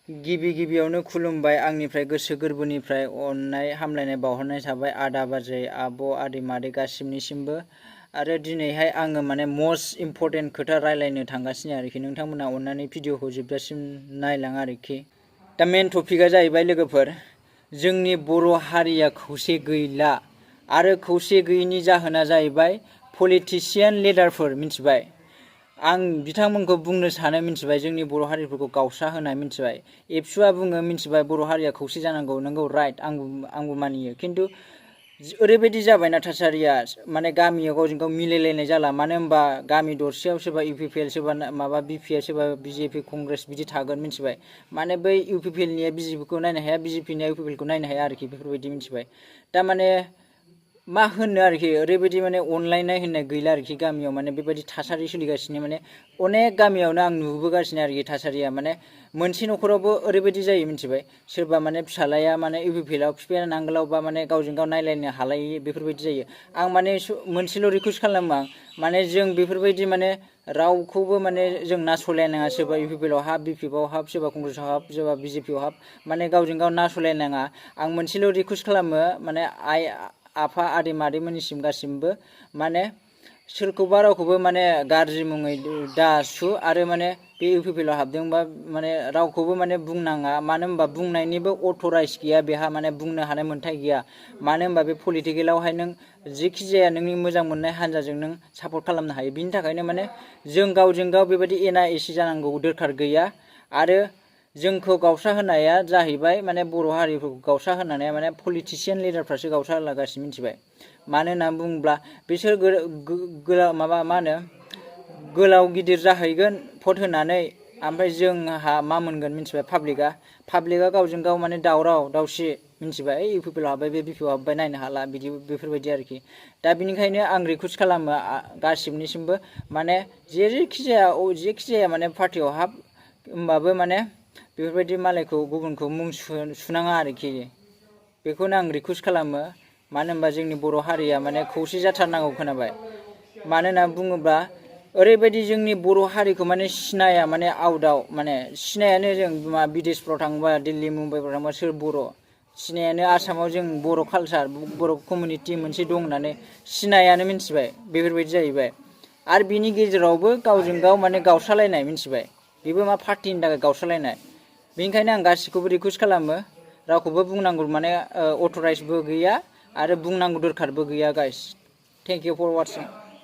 गिबियावनो खुलुमबाय आंनिफ्राय गोसो गोरबोनिफ्राय अननाय हामलायनाय बावहरनाय थाबाय आदा बाजै आब' आदै मादै गासिबनिसिमबो। आरो दिनैहाय आङो माने मस्ट इम्परटेन्ट खोथा रायलायनो थांगासिनो आरोखि। नोंथांमोना अननानै भिडिअखौ जोबजासिम नायलां आरोखि। दा मेन टपिकआ जाहैबाय लोगोफोर, जोंनि बर' हारिया खौसे गैला आरो खौसे गैयैनि जाहोना जाहैबाय पलिटिशियान लिडारफोर, मिथिबाय। आं बिथांमोनखौ बुंनो सानो, मिथिबाय, जोंनि बर' हारिफोरखौ गावस्रा होनाय, मिथिबाय। एबसुआ बुङो, मिथिबाय, बर' हारिया खौसे जानांगौ, नोंगौ, राइट, आंबो मानियो। खिन्थु ओरैबायदि जाबायना थासारिया, माने गामियाव गावजों गाव मिलायलायनाय जाला। मानो होनबा गामि दरसेयाव सोरबा इउपिपिएल, सोरबा माबा बिपिएल, सोरबा बिजेपि कंग्रेस बिदि थागोन, मिथिबाय। माने बै इउपिपिएलनिया बिजेपिखौ नायनो हाया, बिजेपिनिया इउपिपिएलखौ नायनो हाया आरोखि, बेफोरबायदि, मिथिबाय। दा माने मा होननो आरोखि, ओरैबायदि माने अनलायनाय होननाय गैला आरोखि गामियाव। माने बेबायदि थासारि सोलिगासिनो, माने अनेक गामियावनो आं नुबोगासिनो आरोखि थासारिया। माने मोनसे न'खरावबो ओरैबायदि जायो, मिथिबाय, सोरबा माने फिसालाया माने इउपिपिएलआव, फिफाया नांगोलाव, बा माने गावजों गाव नायलायनो हालायि, बेफोरबायदि जायो। आं माने मोनसेल' रिकुवेस्ट खालामो, आं माने जों बेफोरबायदि माने रावखौबो माने जों नासयलायनाङा। सोरबा इउपिपिएलआव हाब, बिपिएफआव हाब, सोरबा कंग्रेसआव हाब, सोरबा बिजेपिआव हाब, माने गावजों गाव नासयलायनाङा। आं मोनसेल' रिकुवेस्ट खालामो, माने आइ आफा आदै मादैमोननिसिम गासिमबो, माने सोरखौबा रावखौबो माने गाज्रि मुङै दा सु, आरो माने बे इउपिपिएलआव हाबदोंबा माने रावखौबो माने बुंनाङा। मानो होनबा बुंनायनिबो अथराइज गैया बेहा, माने बुंनो हानाय मोन्थाय गैया। मानो होनबा बे पलिटिकेलावहाय नों जेखि जाया नोंनि मोजां मोननाय हान्जाजों नों सापर्ट खालामनो हायो। बिनि थाखायनो माने जों गावजों गाव बेबायदि एना एसि जानांगौ दरखार गैया। आरो जोंखौ गावस्रा होनाया जाहैबाय, माने बर' हारिफोरखौ गावस्रा होनाया माने पलिटिशियान लिडारफ्रासो गावस्रा होलागासिनो, मिथिबाय। मानो होननानै बुङोब्ला बिसोर माबा मा होनो, गोलाव गिदिर जाहैगोन भट होनानै, ओमफ्राय जोंहा मा मोनगोन, मिथिबाय। पाब्लिकआ गावजों गाव माने दावराव दावसि, मिथिबाय। इउपिपिएलआव हाबबाय, बे बिपिएफआव हाबबाय, नायनो हाला, बिदि बेफोरबायदि आरोखि। दा बिनिखायनो आं रिकुवेस्ट खालामो गासिबनिसिमबो, माने जेखि जाया माने पार्टियाव हाब, होमबाबो माने बेफोरबायदि मालायखौ गुबुनखौ मुं सुनाङा आरोखि। बेखौनो आं रिकुवेस्ट खालामो। मानो होनबा जोंनि बर' हारिया माने खौसे जाथारनांगौ, खोनाबाय। मानो होनना बुङोब्ला ओरैबायदि जोंनि बर' हारिखौ माने सिनाया, माने आउटआव माने सिनायानो। जों बिदेशफ्राव थांबा, दिल्ली मुम्बाइफ्राव थांबा सोर बर' सिनायानो। आसामाव जों बर' कालसार, बर' कमिउनिटि मोनसे दं होननानै सिनायानो, मिथिबाय। बेफोरबायदि जाहैबाय। आरो बिनि गेजेरावबो गावजों गाव माने गावस्रालायनाय, मिथिबाय। बेबो मा पार्टिनि थाखाय गावस्रालायनाय। बेनिखायनो आं गासिखौबो रिकुवेस्ट खालामो, रावखौबो बुंनांगौ माने अथराइजबो गैया आरो बुंनांगौ दरखारबो गैया। Guys, thank you for वाचिं।